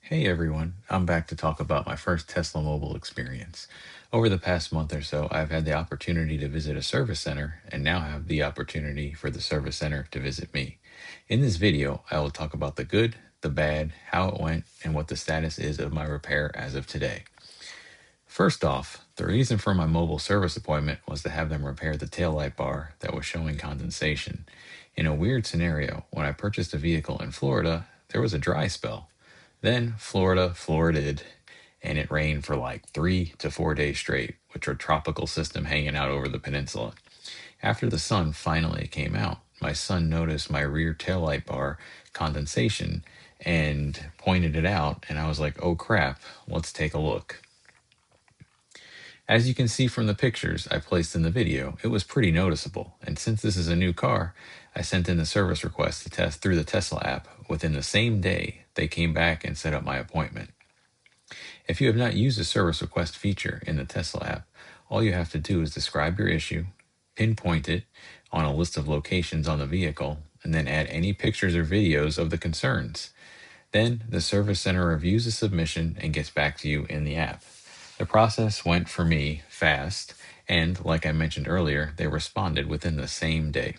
Hey everyone, I'm back to talk about my first Tesla mobile experience. Over the past month or so, I've had the opportunity to visit a service center and now have the opportunity for the service center to visit me. In this video, I will talk about the good, the bad, how it went, and what the status is of my repair as of today. First off, the reason for my mobile service appointment was to have them repair the taillight bar that was showing condensation. In a weird scenario, when I purchased a vehicle in Florida, there was a dry spell. Then Florida florided, and it rained for like 3 to 4 days straight, which are tropical system hanging out over the peninsula. After the sun finally came out, my son noticed my rear taillight bar condensation and pointed it out, and I was like, oh crap, let's take a look. As you can see from the pictures I placed in the video, it was pretty noticeable, and since this is a new car, I sent in the service request to test through the Tesla app. Within the same day, they came back and set up my appointment. If you have not used the service request feature in the Tesla app, all you have to do is describe your issue, pinpoint it on a list of locations on the vehicle, and then add any pictures or videos of the concerns. Then the service center reviews the submission and gets back to you in the app. The process went for me fast, and like I mentioned earlier, they responded within the same day.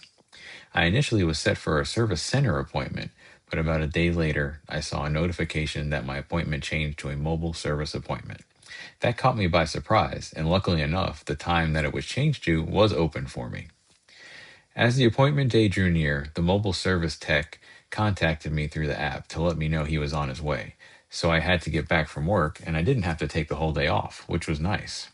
I initially was set for a service center appointment, but about a day later, I saw a notification that my appointment changed to a mobile service appointment. That caught me by surprise, and luckily enough, the time that it was changed to was open for me. As the appointment day drew near, the mobile service tech contacted me through the app to let me know he was on his way. So I had to get back from work, and I didn't have to take the whole day off, which was nice.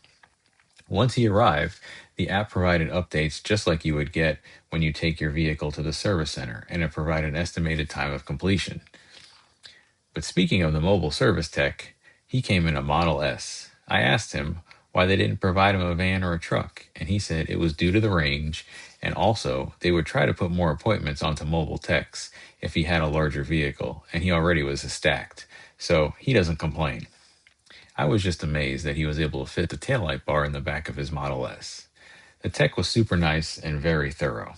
Once he arrived, the app provided updates just like you would get when you take your vehicle to the service center, and it provided an estimated time of completion. But speaking of the mobile service tech, he came in a Model S. I asked him why they didn't provide him a van or a truck, and he said it was due to the range, and also they would try to put more appointments onto mobile techs if he had a larger vehicle, and he already was stacked, so he doesn't complain. I was just amazed that he was able to fit the taillight bar in the back of his Model S. The tech was super nice and very thorough.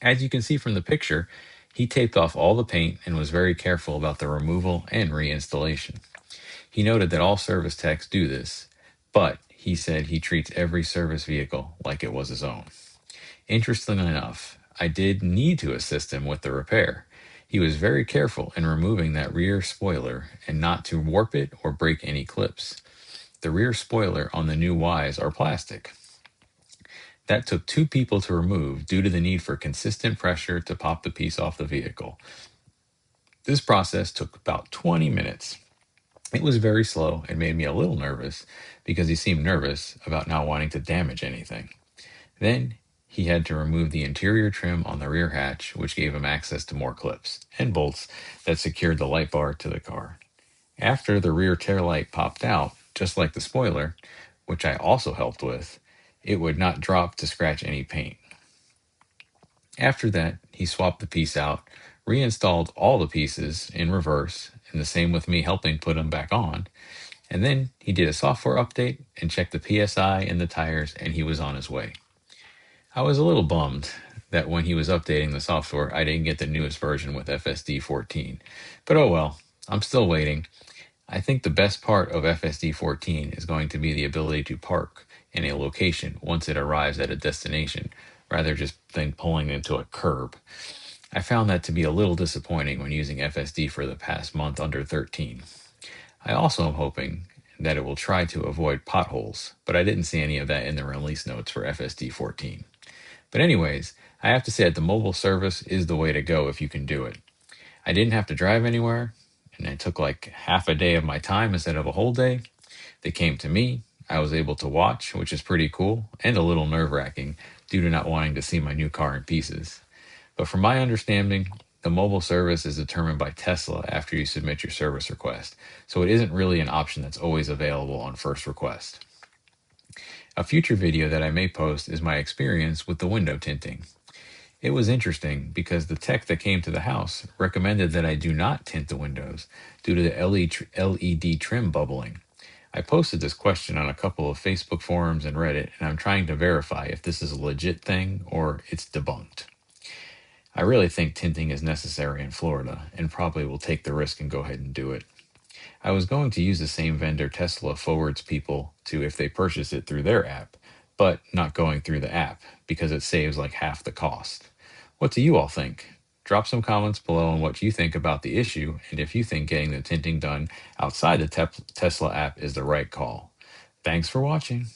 As you can see from the picture, he taped off all the paint and was very careful about the removal and reinstallation. He noted that all service techs do this, but he said he treats every service vehicle like it was his own. Interestingly enough, I did need to assist him with the repair. He was very careful in removing that rear spoiler and not to warp it or break any clips. The rear spoiler on the new Ys are plastic. That took 2 people to remove due to the need for consistent pressure to pop the piece off the vehicle. This process took about 20 minutes. It was very slow and made me a little nervous because he seemed nervous about not wanting to damage anything. Then he had to remove the interior trim on the rear hatch, which gave him access to more clips and bolts that secured the light bar to the car. After the rear taillight popped out, just like the spoiler, which I also helped with, it would not drop to scratch any paint. After that, he swapped the piece out, reinstalled all the pieces in reverse, and the same with me helping put them back on. And then he did a software update and checked the PSI in the tires, and he was on his way. I was a little bummed that when he was updating the software, I didn't get the newest version with FSD 14. But oh well, I'm still waiting. I think the best part of FSD 14 is going to be the ability to park in a location once it arrives at a destination, rather just than pulling into a curb. I found that to be a little disappointing when using FSD for the past month under 13. I also am hoping that it will try to avoid potholes, but I didn't see any of that in the release notes for FSD 14. But anyways, I have to say that the mobile service is the way to go if you can do it. I didn't have to drive anywhere, and it took like half a day of my time instead of a whole day. They came to me. I was able to watch, which is pretty cool and a little nerve-wracking due to not wanting to see my new car in pieces. But from my understanding, the mobile service is determined by Tesla after you submit your service request, so it isn't really an option that's always available on first request. A future video that I may post is my experience with the window tinting. It was interesting because the tech that came to the house recommended that I do not tint the windows due to the LED trim bubbling. I posted this question on a couple of Facebook forums and Reddit, and I'm trying to verify if this is a legit thing or it's debunked. I really think tinting is necessary in Florida and probably will take the risk and go ahead and do it. I was going to use the same vendor Tesla forwards people to if they purchase it through their app, but not going through the app because it saves like half the cost. What do you all think? Drop some comments below on what you think about the issue and if you think getting the tinting done outside the Tesla app is the right call. Thanks for watching.